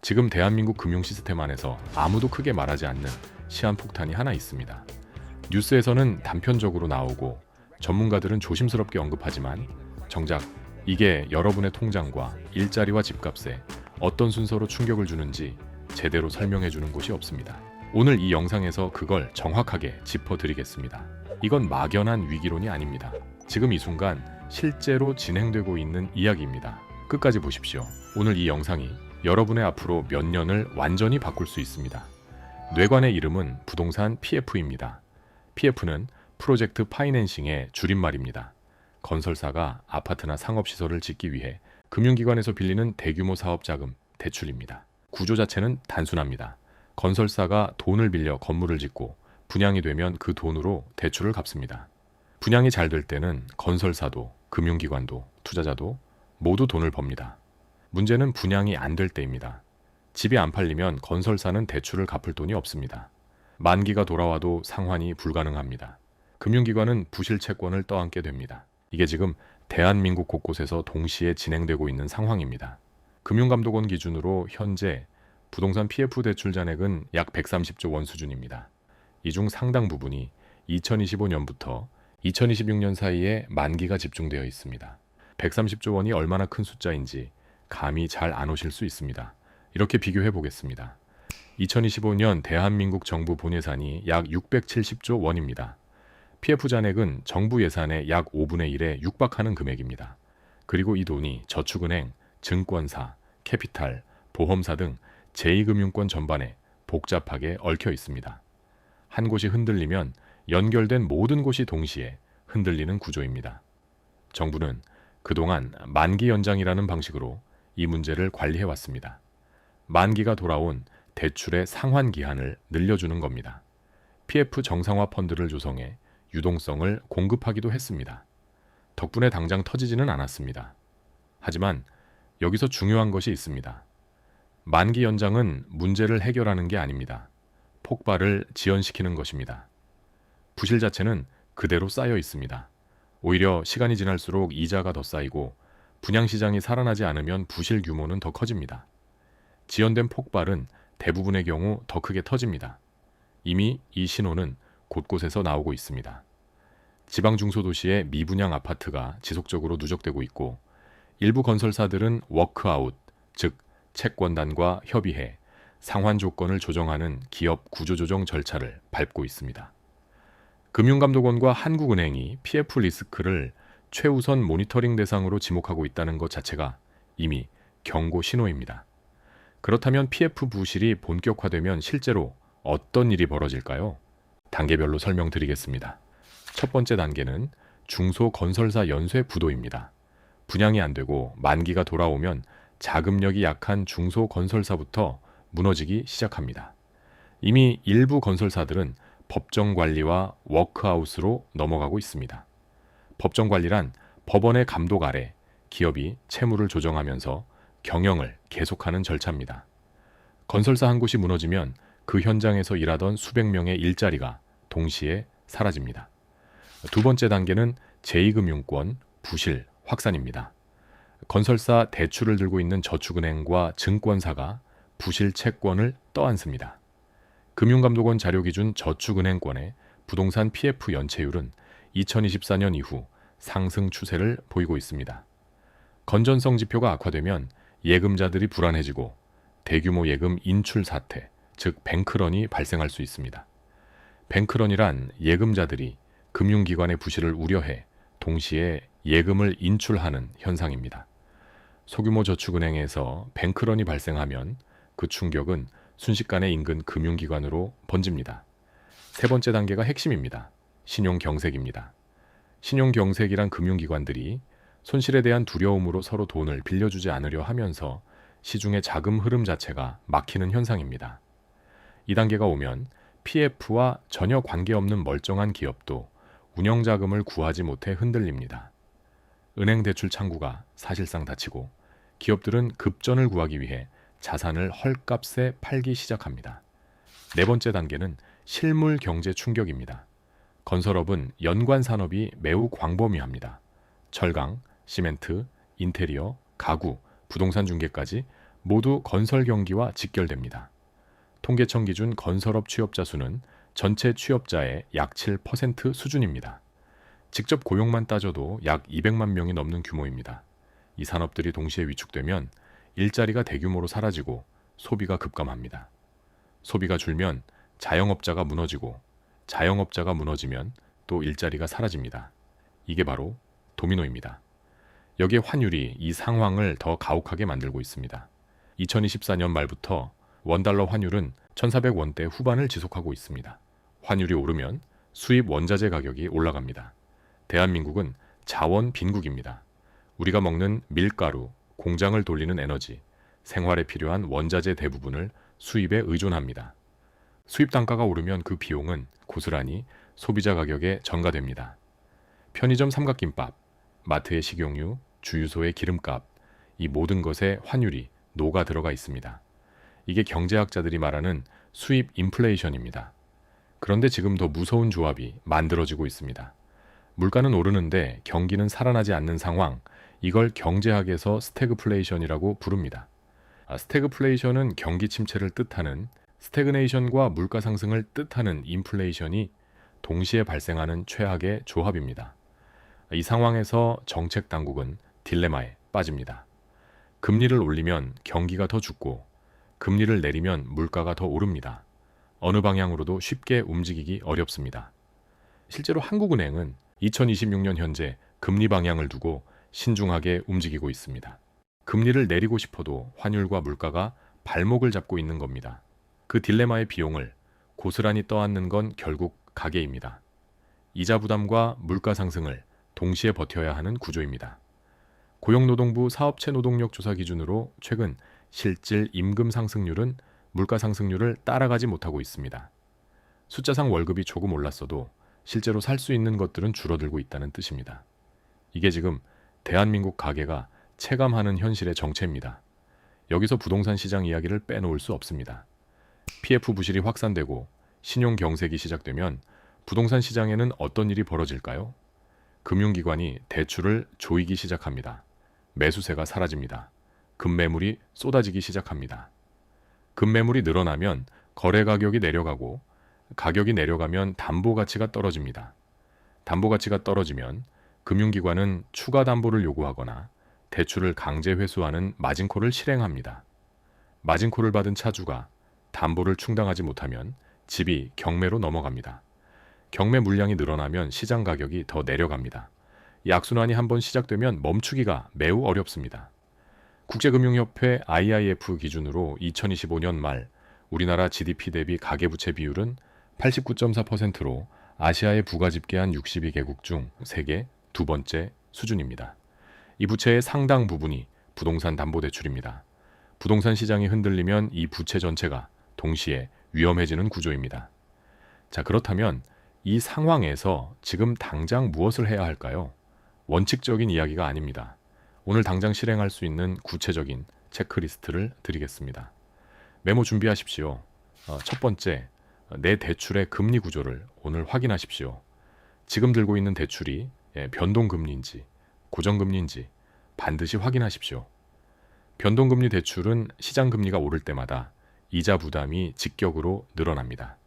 지금 대한민국 금융 시스템 안에서 아무도 크게 말하지 않는 시한폭탄이 하나 있습니다. 뉴스에서는 단편적으로 나오고 전문가들은 조심스럽게 언급하지만 정작 이게 여러분의 통장과 일자리와 집값에 어떤 순서로 충격을 주는지 제대로 설명해 주는 곳이 없습니다. 오늘 이 영상에서 그걸 정확하게 짚어드리겠습니다. 이건 막연한 위기론이 아닙니다. 지금 이 순간 실제로 진행되고 있는 이야기입니다. 끝까지 보십시오. 오늘 이 영상이 여러분의 앞으로 몇 년을 완전히 바꿀 수 있습니다. 뇌관의 이름은 부동산 PF입니다. PF는 프로젝트 파이낸싱의 줄임말입니다. 건설사가 아파트나 상업시설을 짓기 위해 금융기관에서 빌리는 대규모 사업자금, 대출입니다. 구조 자체는 단순합니다. 건설사가 돈을 빌려 건물을 짓고 분양이 되면 그 돈으로 대출을 갚습니다. 분양이 잘 될 때는 건설사도, 금융기관도, 투자자도 모두 돈을 법니다. 문제는 분양이 안 될 때입니다. 집이 안 팔리면 건설사는 대출을 갚을 돈이 없습니다. 만기가 돌아와도 상환이 불가능합니다. 금융기관은 부실 채권을 떠안게 됩니다. 이게 지금 대한민국 곳곳에서 동시에 진행되고 있는 상황입니다. 금융감독원 기준으로 현재 부동산 PF 대출 잔액은 약 130조 원 수준입니다. 이 중 상당 부분이 2025년부터 2026년 사이에 만기가 집중되어 있습니다. 130조 원이 얼마나 큰 숫자인지 감이 잘 안 오실 수 있습니다. 이렇게 비교해 보겠습니다. 2025년 대한민국 정부 본예산이 약 670조 원입니다. PF 잔액은 정부 예산의 약 5분의 1에 육박하는 금액입니다. 그리고 이 돈이 저축은행, 증권사, 캐피탈, 보험사 등 제2금융권 전반에 복잡하게 얽혀 있습니다. 한 곳이 흔들리면 연결된 모든 곳이 동시에 흔들리는 구조입니다. 정부는 그동안 만기 연장이라는 방식으로 이 문제를 관리해왔습니다. 만기가 돌아온 대출의 상환 기한을 늘려주는 겁니다. PF 정상화 펀드를 조성해 유동성을 공급하기도 했습니다. 덕분에 당장 터지지는 않았습니다. 하지만 여기서 중요한 것이 있습니다. 만기 연장은 문제를 해결하는 게 아닙니다. 폭발을 지연시키는 것입니다. 부실 자체는 그대로 쌓여 있습니다. 오히려 시간이 지날수록 이자가 더 쌓이고 분양시장이 살아나지 않으면 부실 규모는 더 커집니다. 지연된 폭발은 대부분의 경우 더 크게 터집니다. 이미 이 신호는 곳곳에서 나오고 있습니다. 지방 중소도시의 미분양 아파트가 지속적으로 누적되고 있고 일부 건설사들은 워크아웃, 즉 채권단과 협의해 상환 조건을 조정하는 기업 구조조정 절차를 밟고 있습니다. 금융감독원과 한국은행이 PF 리스크를 최우선 모니터링 대상으로 지목하고 있다는 것 자체가 이미 경고 신호입니다. 그렇다면 PF 부실이 본격화되면 실제로 어떤 일이 벌어질까요? 단계별로 설명드리겠습니다. 첫 번째 단계는 중소건설사 연쇄 부도입니다. 분양이 안 되고 만기가 돌아오면 자금력이 약한 중소건설사부터 무너지기 시작합니다. 이미 일부 건설사들은 법정관리와 워크아웃으로 넘어가고 있습니다. 법정관리란 법원의 감독 아래 기업이 채무를 조정하면서 경영을 계속하는 절차입니다. 건설사 한 곳이 무너지면 그 현장에서 일하던 수백 명의 일자리가 동시에 사라집니다. 두 번째 단계는 제2금융권 부실 확산입니다. 건설사 대출을 들고 있는 저축은행과 증권사가 부실 채권을 떠안습니다. 금융감독원 자료 기준 저축은행권의 부동산 PF 연체율은 2024년 이후 상승 추세를 보이고 있습니다. 건전성 지표가 악화되면 예금자들이 불안해지고 대규모 예금 인출 사태, 즉 뱅크런이 발생할 수 있습니다. 뱅크런이란 예금자들이 금융기관의 부실을 우려해 동시에 예금을 인출하는 현상입니다. 소규모 저축은행에서 뱅크런이 발생하면 그 충격은 순식간에 인근 금융기관으로 번집니다. 세 번째 단계가 핵심입니다. 신용경색입니다. 신용경색이란 금융기관들이 손실에 대한 두려움으로 서로 돈을 빌려주지 않으려 하면서 시중의 자금 흐름 자체가 막히는 현상입니다. 이 단계가 오면 PF와 전혀 관계없는 멀쩡한 기업도 운영자금을 구하지 못해 흔들립니다. 은행 대출 창구가 사실상 닫히고 기업들은 급전을 구하기 위해 자산을 헐값에 팔기 시작합니다. 네 번째 단계는 실물 경제 충격입니다. 건설업은 연관 산업이 매우 광범위합니다. 철강, 시멘트, 인테리어, 가구, 부동산 중개까지 모두 건설 경기와 직결됩니다. 통계청 기준 건설업 취업자 수는 전체 취업자의 약 7% 수준입니다. 직접 고용만 따져도 약 200만 명이 넘는 규모입니다. 이 산업들이 동시에 위축되면 일자리가 대규모로 사라지고 소비가 급감합니다. 소비가 줄면 자영업자가 무너지고 자영업자가 무너지면 또 일자리가 사라집니다. 이게 바로 도미노입니다. 여기에 환율이 이 상황을 더 가혹하게 만들고 있습니다. 2024년 말부터 원달러 환율은 1,400원대 후반을 지속하고 있습니다. 환율이 오르면 수입 원자재 가격이 올라갑니다. 대한민국은 자원 빈국입니다. 우리가 먹는 밀가루, 공장을 돌리는 에너지, 생활에 필요한 원자재 대부분을 수입에 의존합니다. 수입 단가가 오르면 그 비용은 고스란히 소비자 가격에 전가됩니다. 편의점 삼각김밥, 마트의 식용유, 주유소의 기름값, 이 모든 것에 환율이 녹아 들어가 있습니다. 이게 경제학자들이 말하는 수입 인플레이션입니다. 그런데 지금 더 무서운 조합이 만들어지고 있습니다. 물가는 오르는데 경기는 살아나지 않는 상황, 이걸 경제학에서 스태그플레이션이라고 부릅니다. 스태그플레이션은 경기 침체를 뜻하는, 스태그네이션과 물가 상승을 뜻하는 인플레이션이 동시에 발생하는 최악의 조합입니다. 이 상황에서 정책 당국은 딜레마에 빠집니다. 금리를 올리면 경기가 더 죽고 금리를 내리면 물가가 더 오릅니다. 어느 방향으로도 쉽게 움직이기 어렵습니다. 실제로 한국은행은 2026년 현재 금리 방향을 두고 신중하게 움직이고 있습니다. 금리를 내리고 싶어도 환율과 물가가 발목을 잡고 있는 겁니다. 그 딜레마의 비용을 고스란히 떠안는 건 결국 가계입니다. 이자 부담과 물가 상승을 동시에 버텨야 하는 구조입니다. 고용노동부 사업체 노동력 조사 기준으로 최근 실질 임금 상승률은 물가 상승률을 따라가지 못하고 있습니다. 숫자상 월급이 조금 올랐어도 실제로 살 수 있는 것들은 줄어들고 있다는 뜻입니다. 이게 지금 대한민국 가계가 체감하는 현실의 정체입니다. 여기서 부동산 시장 이야기를 빼놓을 수 없습니다. PF 부실이 확산되고 신용 경색이 시작되면 부동산 시장에는 어떤 일이 벌어질까요? 금융기관이 대출을 조이기 시작합니다. 매수세가 사라집니다. 급매물이 쏟아지기 시작합니다. 급매물이 늘어나면 거래 가격이 내려가고 가격이 내려가면 담보 가치가 떨어집니다. 담보 가치가 떨어지면 금융기관은 추가 담보를 요구하거나 대출을 강제 회수하는 마진콜을 실행합니다. 마진콜을 받은 차주가 담보를 충당하지 못하면 집이 경매로 넘어갑니다. 경매 물량이 늘어나면 시장 가격이 더 내려갑니다. 이 악순환이 한번 시작되면 멈추기가 매우 어렵습니다. 국제금융협회 IIF 기준으로 2025년 말 우리나라 GDP 대비 가계부채 비율은 89.4%로 아시아에 부가집계한 62개국 중 세계 두 번째 수준입니다. 이 부채의 상당 부분이 부동산 담보대출입니다. 부동산 시장이 흔들리면 이 부채 전체가 동시에 위험해지는 구조입니다. 자, 그렇다면 이 상황에서 지금 당장 무엇을 해야 할까요? 원칙적인 이야기가 아닙니다. 오늘 당장 실행할 수 있는 구체적인 체크리스트를 드리겠습니다. 메모 준비하십시오. 첫 번째, 내 대출의 금리 구조를 오늘 확인하십시오. 지금 들고 있는 대출이 변동금리인지 고정금리인지 반드시 확인하십시오. 변동금리 대출은 시장금리가 오를 때마다 이자 부담이 직격으로 늘어납니다.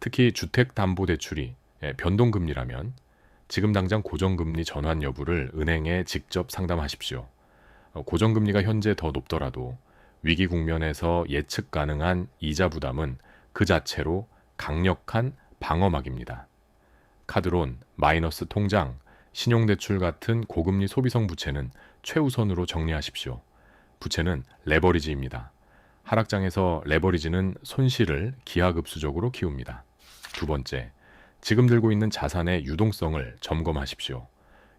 특히 주택담보대출이 변동금리라면 지금 당장 고정금리 전환 여부를 은행에 직접 상담하십시오. 고정금리가 현재 더 높더라도 위기 국면에서 예측 가능한 이자 부담은 그 자체로 강력한 방어막입니다. 카드론, 마이너스 통장, 신용대출 같은 고금리 소비성 부채는 최우선으로 정리하십시오. 부채는 레버리지입니다. 하락장에서 레버리지는 손실을 기하급수적으로 키웁니다. 두 번째, 지금 들고 있는 자산의 유동성을 점검하십시오.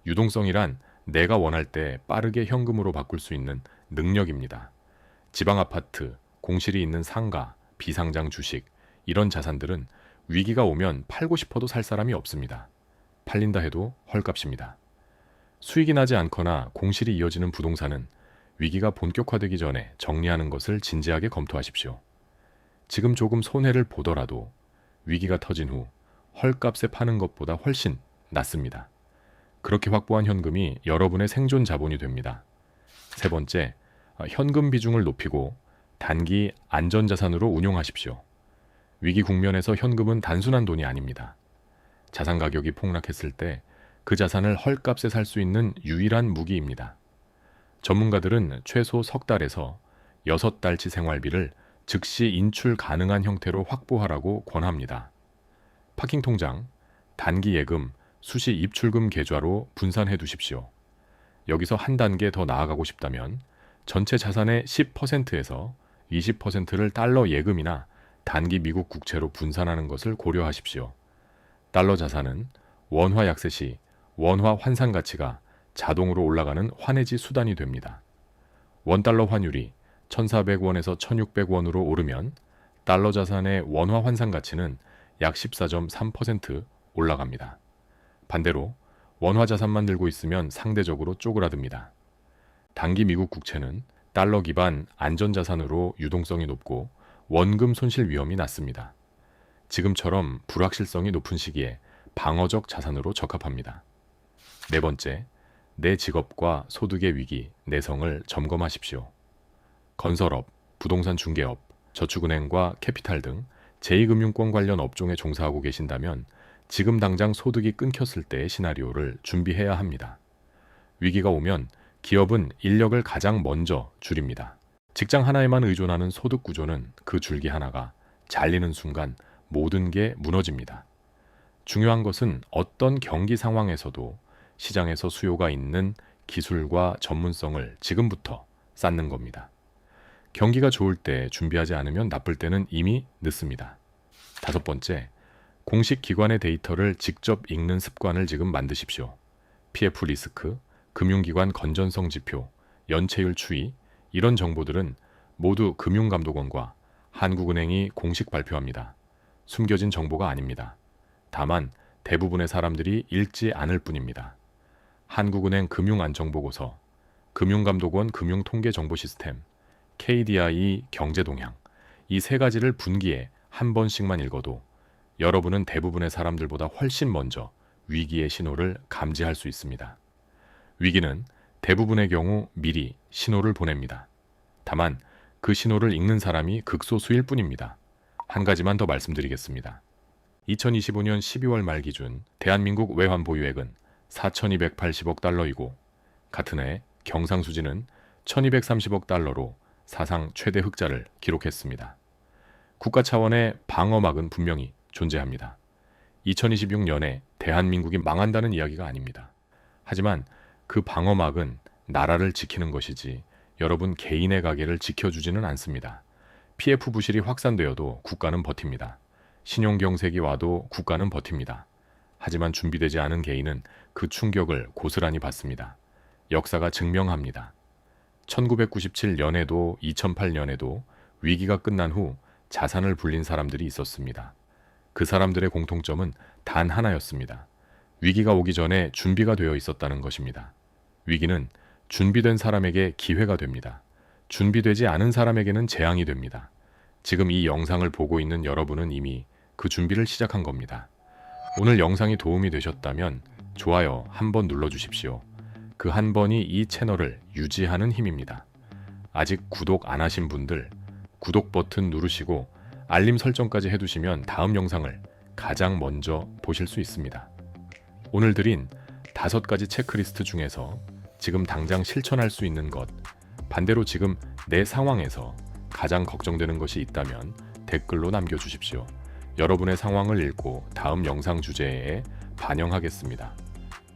유동성이란 내가 원할 때 빠르게 현금으로 바꿀 수 있는 능력입니다. 지방아파트, 공실이 있는 상가, 비상장 주식, 이런 자산들은 위기가 오면 팔고 싶어도 살 사람이 없습니다. 팔린다 해도 헐값입니다. 수익이 나지 않거나 공실이 이어지는 부동산은 위기가 본격화되기 전에 정리하는 것을 진지하게 검토하십시오. 지금 조금 손해를 보더라도 위기가 터진 후 헐값에 파는 것보다 훨씬 낫습니다. 그렇게 확보한 현금이 여러분의 생존 자본이 됩니다. 세 번째, 현금 비중을 높이고 단기 안전자산으로 운용하십시오. 위기 국면에서 현금은 단순한 돈이 아닙니다. 자산 가격이 폭락했을 때 그 자산을 헐값에 살 수 있는 유일한 무기입니다. 전문가들은 최소 석 달에서 6달치 생활비를 즉시 인출 가능한 형태로 확보하라고 권합니다. 파킹 통장, 단기 예금, 수시 입출금 계좌로 분산해 두십시오. 여기서 한 단계 더 나아가고 싶다면 전체 자산의 10%에서 20%를 달러 예금이나 단기 미국 국채로 분산하는 것을 고려하십시오. 달러 자산은 원화 약세 시 원화 환산 가치가 자동으로 올라가는 환해지 수단이 됩니다. 원달러 환율이 1,400원에서 1,600원으로 오르면 달러 자산의 원화 환산 가치는 약 14.3% 올라갑니다. 반대로 원화 자산만 들고 있으면 상대적으로 쪼그라듭니다. 단기 미국 국채는 달러 기반 안전자산으로 유동성이 높고 원금 손실 위험이 낮습니다. 지금처럼 불확실성이 높은 시기에 방어적 자산으로 적합합니다. 네 번째, 내 직업과 소득의 위기, 내성을 점검하십시오. 건설업, 부동산 중개업, 저축은행과 캐피탈 등 제2금융권 관련 업종에 종사하고 계신다면 지금 당장 소득이 끊겼을 때의 시나리오를 준비해야 합니다. 위기가 오면 기업은 인력을 가장 먼저 줄입니다. 직장 하나에만 의존하는 소득 구조는 그 줄기 하나가 잘리는 순간 모든 게 무너집니다. 중요한 것은 어떤 경기 상황에서도 시장에서 수요가 있는 기술과 전문성을 지금부터 쌓는 겁니다. 경기가 좋을 때 준비하지 않으면 나쁠 때는 이미 늦습니다. 다섯 번째, 공식 기관의 데이터를 직접 읽는 습관을 지금 만드십시오. PF 리스크, 금융기관 건전성 지표, 연체율 추이, 이런 정보들은 모두 금융감독원과 한국은행이 공식 발표합니다. 숨겨진 정보가 아닙니다. 다만 대부분의 사람들이 읽지 않을 뿐입니다. 한국은행 금융안정보고서, 금융감독원 금융통계정보시스템, KDI 경제동향, 이 세 가지를 분기에 한 번씩만 읽어도 여러분은 대부분의 사람들보다 훨씬 먼저 위기의 신호를 감지할 수 있습니다. 위기는 대부분의 경우 미리 신호를 보냅니다. 다만 그 신호를 읽는 사람이 극소수일 뿐입니다. 한 가지만 더 말씀드리겠습니다. 2025년 12월 말 기준 대한민국 외환 보유액은 4,280억 달러이고 같은 해 경상수지는 1,230억 달러로 사상 최대 흑자를 기록했습니다. 국가 차원의 방어막은 분명히 존재합니다. 2026년에 대한민국이 망한다는 이야기가 아닙니다. 하지만 그 방어막은 나라를 지키는 것이지 여러분 개인의 가게를 지켜주지는 않습니다. PF 부실이 확산되어도 국가는 버팁니다. 신용경색이 와도 국가는 버팁니다. 하지만 준비되지 않은 개인은 그 충격을 고스란히 받습니다. 역사가 증명합니다. 1997년에도 2008년에도 위기가 끝난 후 자산을 불린 사람들이 있었습니다. 그 사람들의 공통점은 단 하나였습니다. 위기가 오기 전에 준비가 되어 있었다는 것입니다. 위기는 준비된 사람에게 기회가 됩니다. 준비되지 않은 사람에게는 재앙이 됩니다. 지금 이 영상을 보고 있는 여러분은 이미 그 준비를 시작한 겁니다. 오늘 영상이 도움이 되셨다면 좋아요 한번 눌러주십시오. 그 한 번이 이 채널을 유지하는 힘입니다. 아직 구독 안 하신 분들 구독 버튼 누르시고 알림 설정까지 해두시면 다음 영상을 가장 먼저 보실 수 있습니다. 오늘 드린 5가지 체크리스트 중에서 지금 당장 실천할 수 있는 것, 반대로 지금 내 상황에서 가장 걱정되는 것이 있다면 댓글로 남겨주십시오. 여러분의 상황을 읽고 다음 영상 주제에 반영하겠습니다.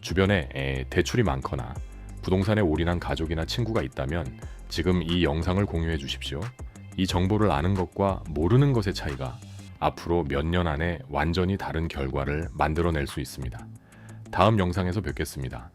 주변에 대출이 많거나 부동산에 올인한 가족이나 친구가 있다면 지금 이 영상을 공유해 주십시오. 이 정보를 아는 것과 모르는 것의 차이가 앞으로 몇 년 안에 완전히 다른 결과를 만들어낼 수 있습니다. 다음 영상에서 뵙겠습니다.